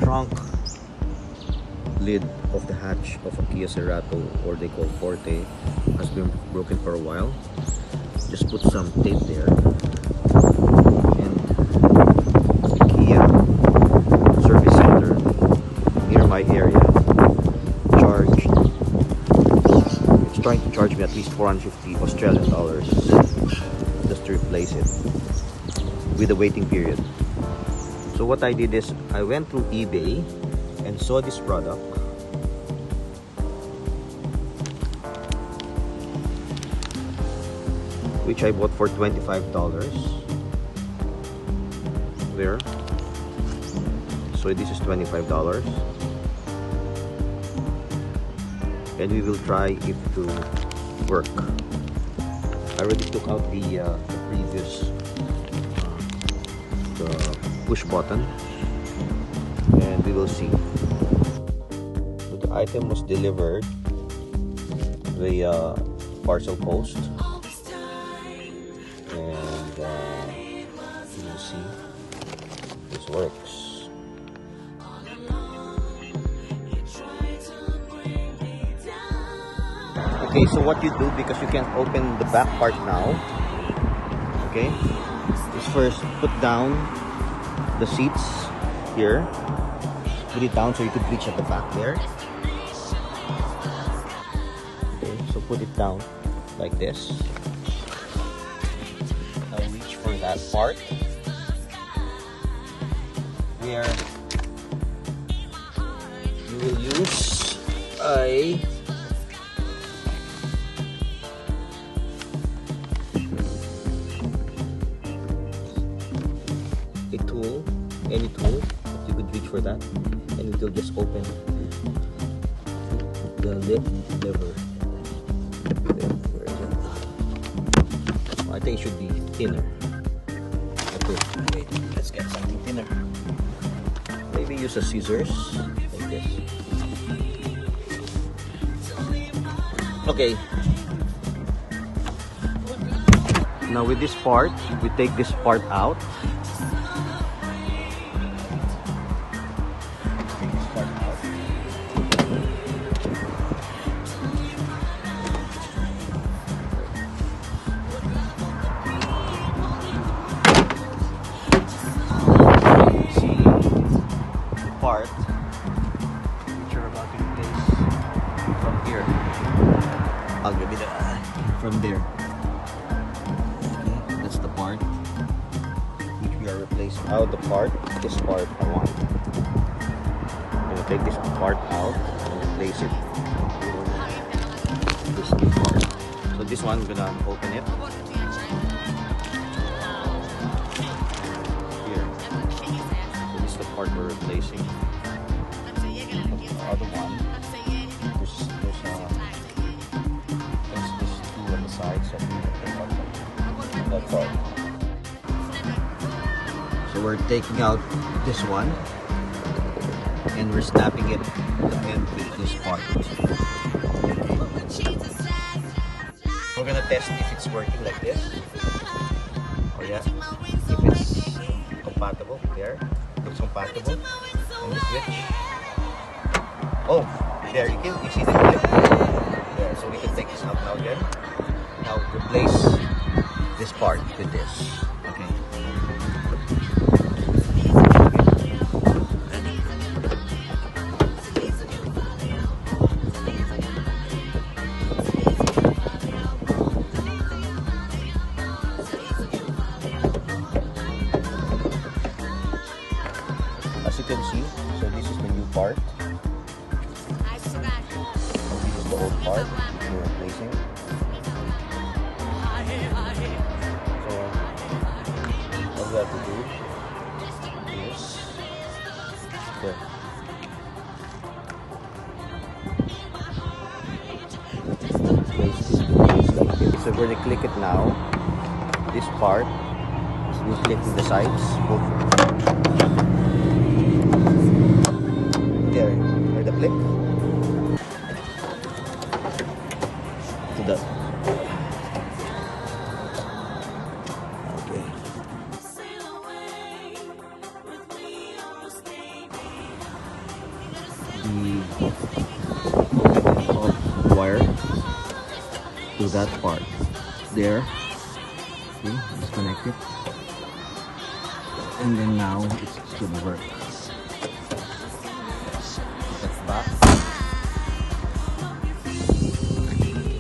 trunk lid of the hatch of a Kia Cerato, or they call Forte, has been broken for a while. Just put some tape there, and the Kia service center near my area it's trying to charge me at least 450 Australian dollars just to replace it with a waiting period. So what I did is I went through eBay and saw this product, which I bought for $25 there. So this is $25, and we will try if to work. I already took out the previous the push button, and we will see. So the item was delivered via parcel post, and you will see this works. Okay, so what you do, because you can't open the back part now, okay, is first put down the seats here, put it down so you could reach at the back there. Okay, so put it down like this. Now reach for that part where you will use a tool, any tool, you could reach for that, and it will just open the lip lever. Where is it? I think it should be thinner. Okay, wait, let's get something thinner. Maybe use a scissors like this. Okay. Now with this part, we take this part out. Part which you're about to replace from here. I'll give it from there. Okay, that's the part which we are replacing. Out the part, this part I want. I'm gonna take this part out and replace it with this new part. So this one, I'm gonna open it. Part we're replacing. The other one, there's this two on the side, so we can take out that part. So we're taking out this one and we're snapping it to the end with this part. We're gonna test if it's working like this, or yeah, if it's compatible there. Looks compatible, and the switch. Oh, there you see the clip there. So we can take this out now again. Now replace this part with this. Okay. As you can see, so this is the new part. And this is the old part we're replacing. So all we have to do is there. So we're gonna click it now. This part is we click to the sides. There, where the click to that. Okay. to that part there. Okay, disconnect it, and then now it should work. That's back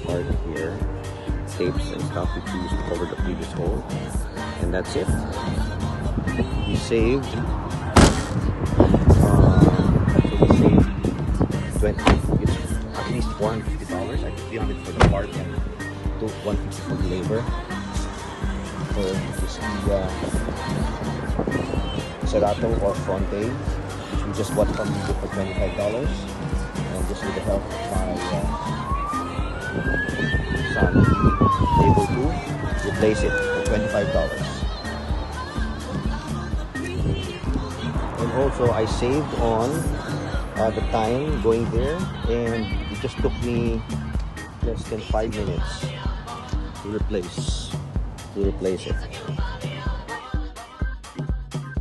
part here, tapes and stuff which we used to cover the previous hole, and that's it. We saved. We saved 20. It's at least $450. I think $300 for the part and $150 for the labor. So this is the Cerato or Forte, which we just bought from you for $25, and just with the help of my son, able to replace it for $25. And also I saved on the time going there, and it just took me less than 5 minutes to replace it.